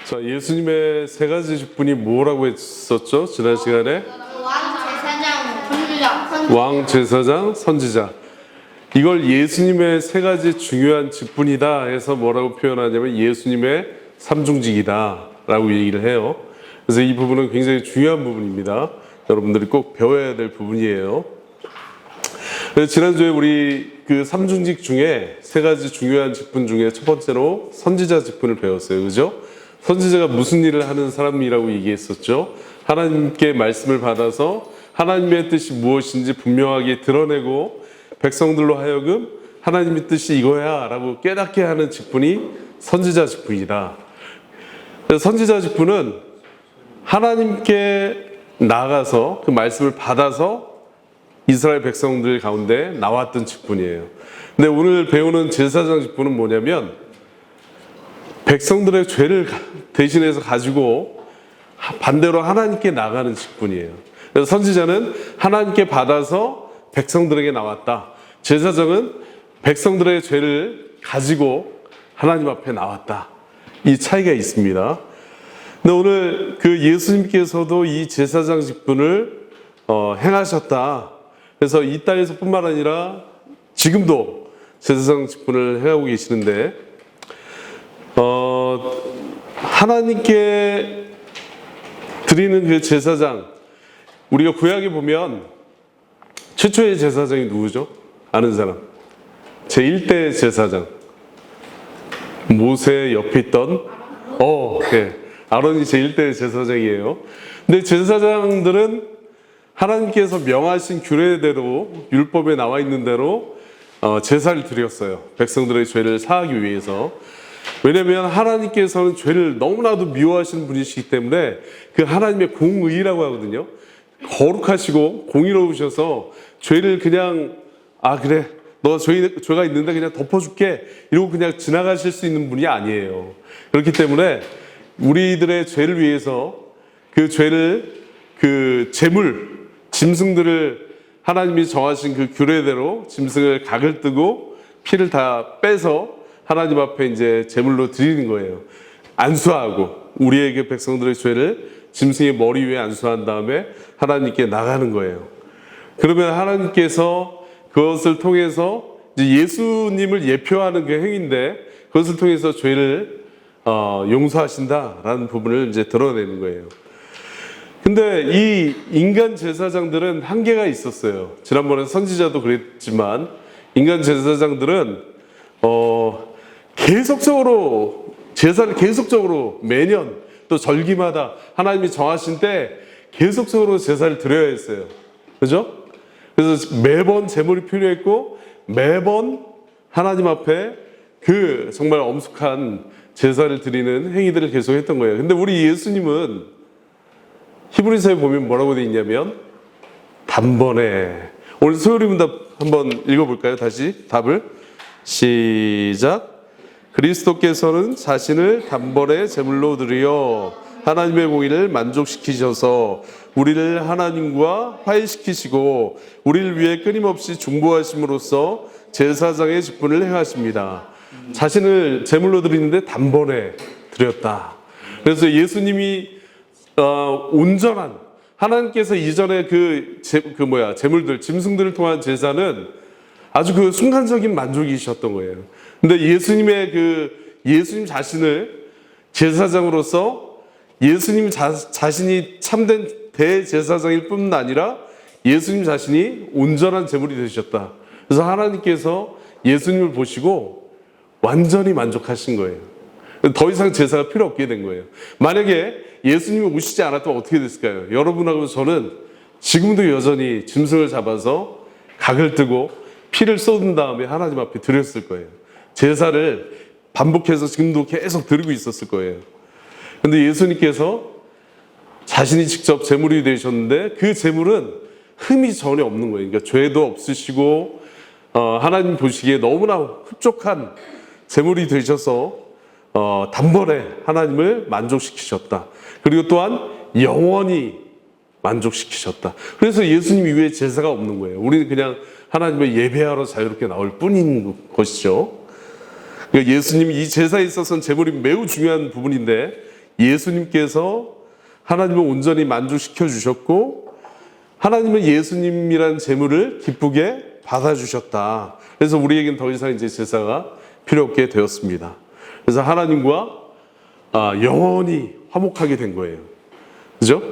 자, 예수님의 세 가지 직분이 뭐라고 했었죠? 지난 시간에 왕, 제사장, 선지자. 이걸 예수님의 세 가지 중요한 직분이다 해서 뭐라고 표현하냐면 예수님의 삼중직이다 라고 얘기를 해요. 그래서 이 부분은 굉장히 중요한 부분입니다. 여러분들이 꼭 배워야 될 부분이에요. 그래서 지난주에 우리 그 삼중직 중에 세 가지 중요한 직분 중에 첫 번째로 선지자 직분을 배웠어요. 그죠? 선지자가 무슨 일을 하는 사람이라고 얘기했었죠? 하나님께 말씀을 받아서 하나님의 뜻이 무엇인지 분명하게 드러내고 백성들로 하여금 하나님의 뜻이 이거야 라고 깨닫게 하는 직분이 선지자 직분이다. 그래서 선지자 직분은 하나님께 나가서 그 말씀을 받아서 이스라엘 백성들 가운데 나왔던 직분이에요. 근데 오늘 배우는 제사장 직분은 뭐냐면 백성들의 죄를 대신해서 가지고 반대로 하나님께 나가는 직분이에요. 그래서 선지자는 하나님께 받아서 백성들에게 나왔다. 제사장은 백성들의 죄를 가지고 하나님 앞에 나왔다. 이 차이가 있습니다. 근데 오늘 그 예수님께서도 이 제사장 직분을 행하셨다. 그래서 이 땅에서 뿐만 아니라 지금도 제사장 직분을 행하고 계시는데 하나님께 드리는 그 제사장, 우리가 구약에 보면 최초의 제사장이 누구죠? 아는 사람? 제1대 제사장, 모세 옆에 있던 네. 아론이 제1대 제사장이에요. 근데 제사장들은 하나님께서 명하신 규례대로, 율법에 나와 있는 대로 제사를 드렸어요. 백성들의 죄를 사하기 위해서. 왜냐하면 하나님께서는 죄를 너무나도 미워하시는 분이시기 때문에 그 하나님의 공의라고 하거든요. 거룩하시고 공의로우셔서 죄를 그냥 그래 너 죄가 있는데 그냥 덮어줄게 이러고 그냥 지나가실 수 있는 분이 아니에요. 그렇기 때문에 우리들의 죄를 위해서 그 죄를 그 제물 짐승들을 하나님이 정하신 그 규례대로 짐승을 각을 뜨고 피를 다 빼서 하나님 앞에 이제 제물로 드리는 거예요. 안수하고 우리에게 백성들의 죄를 짐승의 머리 위에 안수한 다음에 하나님께 나가는 거예요. 그러면 하나님께서 그것을 통해서 이제 예수님을 예표하는 그 행위인데 그것을 통해서 죄를 용서하신다라는 부분을 이제 드러내는 거예요. 근데 이 인간 제사장들은 한계가 있었어요. 지난번에 선지자도 그랬지만 인간 제사장들은 계속적으로 제사를 계속적으로 매년 또 절기마다 하나님이 정하신 때 계속적으로 제사를 드려야 했어요. 그죠? 그래서 매번 제물이 필요했고 매번 하나님 앞에 그 정말 엄숙한 제사를 드리는 행위들을 계속 했던 거예요. 근데 우리 예수님은 히브리서에 보면 뭐라고 되어 있냐면 단번에. 오늘 소요리문답 한번 읽어볼까요? 다시 답을 시작. 그리스도께서는 자신을 단번에 제물로 드려 하나님의 공의를 만족시키셔서 우리를 하나님과 화해시키시고 우리를 위해 끊임없이 중보하심으로써 제사장의 직분을 행하십니다. 자신을 제물로 드리는데 단번에 드렸다. 그래서 예수님이 온전한 하나님께서 이전에 제물들 짐승들을 통한 제사는 아주 그 순간적인 만족이셨던 거예요. 근데 예수님 자신을 제사장으로서 예수님 자신이 참된 대제사장일 뿐 아니라 예수님 자신이 온전한 제물이 되셨다. 그래서 하나님께서 예수님을 보시고 완전히 만족하신 거예요. 더 이상 제사가 필요 없게 된 거예요. 만약에 예수님이 오시지 않았다면 어떻게 됐을까요? 여러분하고 저는 지금도 여전히 짐승을 잡아서 각을 뜨고 피를 쏟은 다음에 하나님 앞에 드렸을 거예요. 제사를 반복해서 지금도 계속 드리고 있었을 거예요. 그런데 예수님께서 자신이 직접 제물이 되셨는데 그 제물은 흠이 전혀 없는 거예요. 그러니까 죄도 없으시고 하나님 보시기에 너무나 흡족한 제물이 되셔서 단번에 하나님을 만족시키셨다. 그리고 또한 영원히 만족시키셨다. 그래서 예수님 이외에 제사가 없는 거예요. 우리는 그냥 하나님을 예배하러 자유롭게 나올 뿐인 것이죠. 그러니까 예수님이 이 제사에 있어서는 제물이 매우 중요한 부분인데 예수님께서 하나님을 온전히 만족시켜 주셨고 하나님은 예수님이라는 제물을 기쁘게 받아주셨다. 그래서 우리에겐 더 이상 이제 제사가 필요 없게 되었습니다. 그래서 하나님과 영원히 화목하게 된 거예요. 그죠?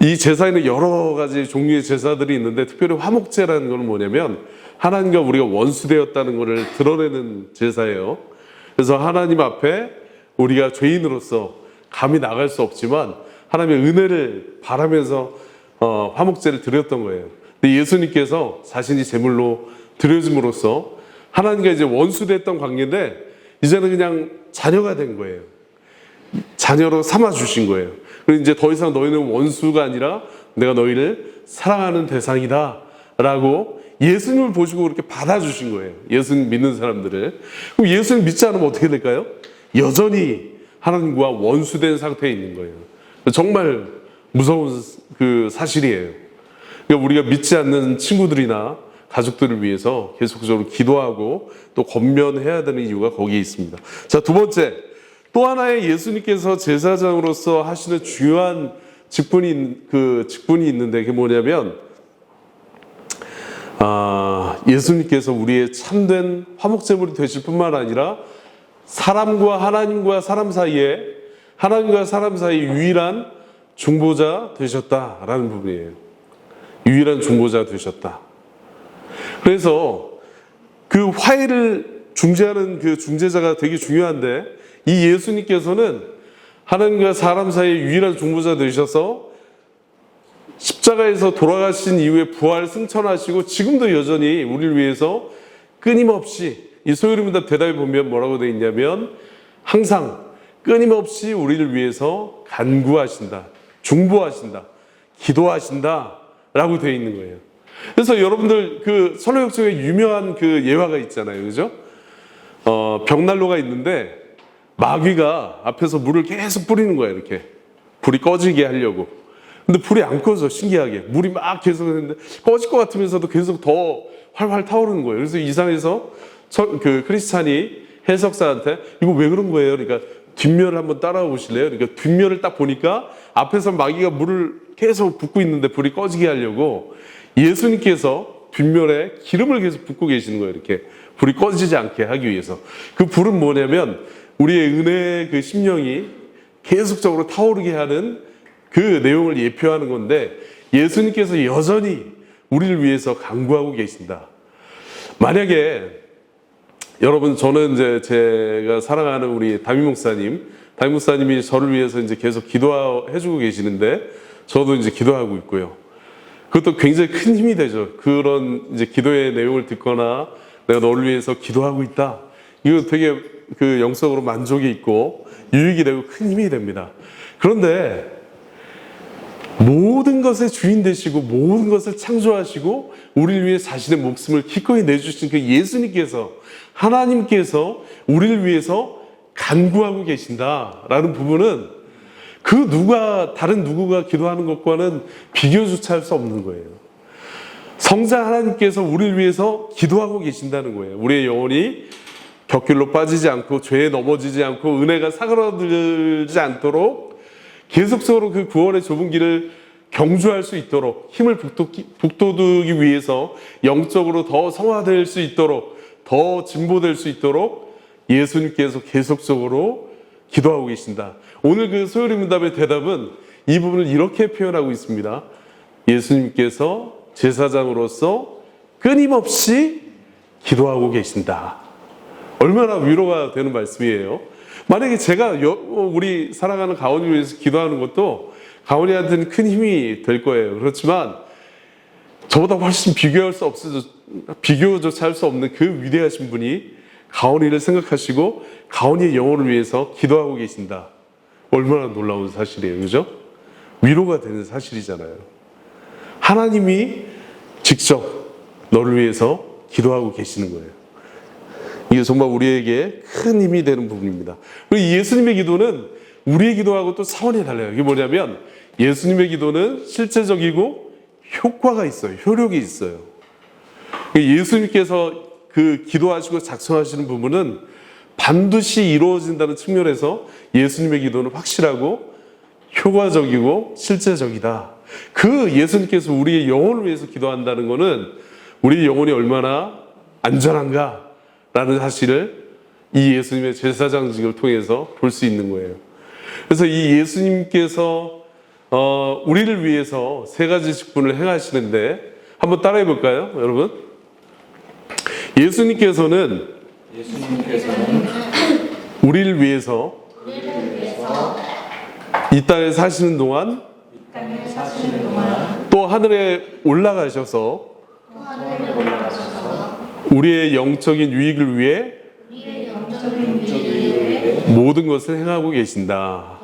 이 제사에는 여러 가지 종류의 제사들이 있는데 특별히 화목제라는 건 뭐냐면 하나님과 우리가 원수되었다는 것을 드러내는 제사예요. 그래서 하나님 앞에 우리가 죄인으로서 감히 나갈 수 없지만 하나님의 은혜를 바라면서 화목제를 드렸던 거예요. 근데 예수님께서 자신이 제물로 드려짐으로써 하나님과 이제 원수됐던 관계인데 이제는 그냥 자녀가 된 거예요. 자녀로 삼아 주신 거예요. 그리고 이제 더 이상 너희는 원수가 아니라 내가 너희를 사랑하는 대상이다 라고 예수님을 보시고 그렇게 받아주신 거예요. 예수님 믿는 사람들을. 그럼 예수님 믿지 않으면 어떻게 될까요? 여전히 하나님과 원수된 상태에 있는 거예요. 정말 무서운 그 사실이에요. 그러니까 우리가 믿지 않는 친구들이나 가족들을 위해서 계속적으로 기도하고 또 권면해야 되는 이유가 거기에 있습니다. 자, 두 번째, 또 하나의 예수님께서 제사장으로서 하시는 중요한 직분이 있는데 그게 뭐냐면 예수님께서 우리의 참된 화목제물이 되실 뿐만 아니라 사람과 하나님과 사람 사이에 하나님과 사람 사이 유일한 중보자 되셨다라는 부분이에요. 유일한 중보자 되셨다. 그래서 그 화해를 중재하는 그 중재자가 되게 중요한데 이 예수님께서는 하나님과 사람 사이의 유일한 중보자 되셔서 십자가에서 돌아가신 이후에 부활 승천하시고 지금도 여전히 우리를 위해서 끊임없이 이 소요리문답 대답에 보면 뭐라고 되어 있냐면 항상 끊임없이 우리를 위해서 간구하신다, 중보하신다, 기도하신다 라고 되어 있는 거예요. 그래서 여러분들 그 선로역정에 유명한 그 예화가 있잖아요. 그죠? 벽난로가 있는데 마귀가 앞에서 물을 계속 뿌리는 거예요. 이렇게 불이 꺼지게 하려고. 근데 불이 안 꺼져. 신기하게 물이 막 계속 했는데 꺼질 것 같으면서도 계속 더 활활 타오르는 거예요. 그래서 이상해서 그 크리스찬이 해석사한테 이거 왜 그런 거예요? 그러니까 뒷면을 한번 따라와 보실래요? 그러니까 뒷면을 딱 보니까 앞에서 마귀가 물을 계속 붓고 있는데 불이 꺼지게 하려고 예수님께서 뒷면에 기름을 계속 붓고 계시는 거예요. 이렇게 불이 꺼지지 않게 하기 위해서. 그 불은 뭐냐면 우리의 은혜의 그 심령이 계속적으로 타오르게 하는 그 내용을 예표하는 건데 예수님께서 여전히 우리를 위해서 간구하고 계신다. 만약에 여러분 저는 이제 제가 사랑하는 우리 담임 목사님이 저를 위해서 이제 계속 기도해주고 계시는데 저도 이제 기도하고 있고요. 그것도 굉장히 큰 힘이 되죠. 그런 이제 기도의 내용을 듣거나 내가 너를 위해서 기도하고 있다. 이거 되게 그 영적으로 만족이 있고 유익이 되고 큰 힘이 됩니다. 그런데 모든 것의 주인 되시고 모든 것을 창조하시고 우리를 위해 자신의 목숨을 기꺼이 내주신 그 예수님께서 하나님께서 우리를 위해서 간구하고 계신다라는 부분은 그 다른 누구가 기도하는 것과는 비교조차 할 수 없는 거예요. 성자 하나님께서 우리를 위해서 기도하고 계신다는 거예요. 우리의 영혼이 격길로 빠지지 않고 죄에 넘어지지 않고 은혜가 사그라들지 않도록 계속적으로 그 구원의 좁은 길을 경주할 수 있도록 힘을 북돋우기 위해서 영적으로 더 성화될 수 있도록 더 진보될 수 있도록 예수님께서 계속적으로 기도하고 계신다. 오늘 그 소요리문답의 대답은 이 부분을 이렇게 표현하고 있습니다. 예수님께서 제사장으로서 끊임없이 기도하고 계신다. 얼마나 위로가 되는 말씀이에요. 만약에 제가 우리 사랑하는 가온을 위해서 기도하는 것도 가온이한테는 큰 힘이 될 거예요. 그렇지만 저보다 훨씬 비교조차 할 수 없는 그 위대하신 분이 가온이를 생각하시고 가온이의 영혼을 위해서 기도하고 계신다. 얼마나 놀라운 사실이에요. 그죠? 위로가 되는 사실이잖아요. 하나님이 직접 너를 위해서 기도하고 계시는 거예요. 이게 정말 우리에게 큰 힘이 되는 부분입니다. 그리고 예수님의 기도는 우리의 기도하고 또 차원이 달라요. 이게 뭐냐면 예수님의 기도는 실제적이고 효과가 있어요. 효력이 있어요. 예수님께서 그 기도하시고 작성하시는 부분은 반드시 이루어진다는 측면에서 예수님의 기도는 확실하고 효과적이고 실제적이다. 그 예수님께서 우리의 영혼을 위해서 기도한다는 것은 우리 영혼이 얼마나 안전한가라는 사실을 이 예수님의 제사장직을 통해서 볼 수 있는 거예요. 그래서 이 예수님께서 우리를 위해서 세 가지 직분을 행하시는데 한번 따라해 볼까요, 여러분? 예수님께서는 우리를 위해서 이 땅에 사시는 동안 또 하늘에 올라가셔서 우리의 영적인 유익을 위해 모든 것을 행하고 계신다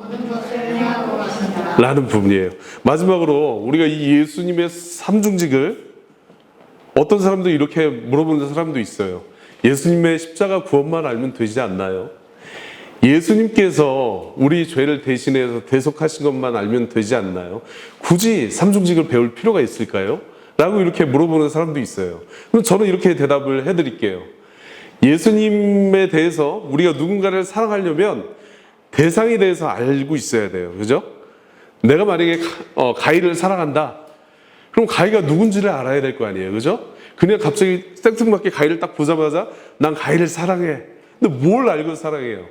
라는 부분이에요. 마지막으로 우리가 이 예수님의 삼중직을 어떤 사람도 이렇게 물어보는 사람도 있어요. 예수님의 십자가 구원만 알면 되지 않나요? 예수님께서 우리 죄를 대신해서 대속하신 것만 알면 되지 않나요? 굳이 삼중직을 배울 필요가 있을까요? 라고 이렇게 물어보는 사람도 있어요. 그럼 저는 이렇게 대답을 해드릴게요. 예수님에 대해서 우리가 누군가를 사랑하려면 대상에 대해서 알고 있어야 돼요. 그죠? 내가 만약에 가희를 사랑한다. 그럼 가희가 누군지를 알아야 될 거 아니에요. 그죠? 그냥 갑자기 생뚱맞게 가희를 딱 보자마자 난 가희를 사랑해. 근데 뭘 알고 사랑해요?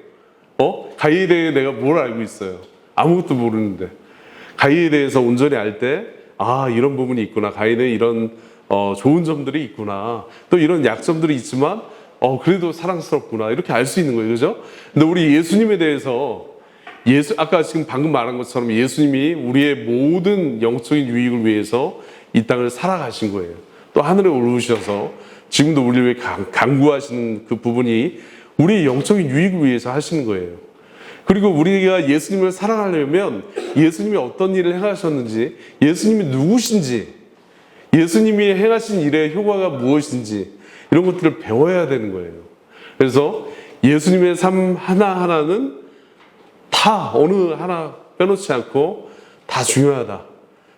가희에 대해 내가 뭘 알고 있어요? 아무것도 모르는데. 가희에 대해서 온전히 알 때, 이런 부분이 있구나. 가희는 이런 좋은 점들이 있구나. 또 이런 약점들이 있지만 그래도 사랑스럽구나. 이렇게 알 수 있는 거예요. 그죠? 근데 우리 예수님에 대해서 아까 지금 방금 말한 것처럼 예수님이 우리의 모든 영적인 유익을 위해서 이 땅을 살아가신 거예요. 또 하늘에 오르셔서 지금도 우리를 위해 간구하시는 그 부분이 우리의 영적인 유익을 위해서 하시는 거예요. 그리고 우리가 예수님을 사랑하려면 예수님이 어떤 일을 행하셨는지, 예수님이 누구신지, 예수님이 행하신 일의 효과가 무엇인지 이런 것들을 배워야 되는 거예요. 그래서 예수님의 삶 하나하나는 다 어느 하나 빼놓지 않고 다 중요하다.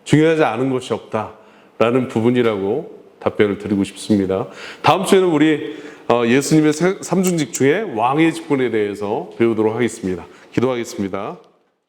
중요하지 않은 것이 없다라는 부분이라고 답변을 드리고 싶습니다. 다음 주에는 우리 예수님의 삼중직 중에 왕의 직분에 대해서 배우도록 하겠습니다. 기도하겠습니다.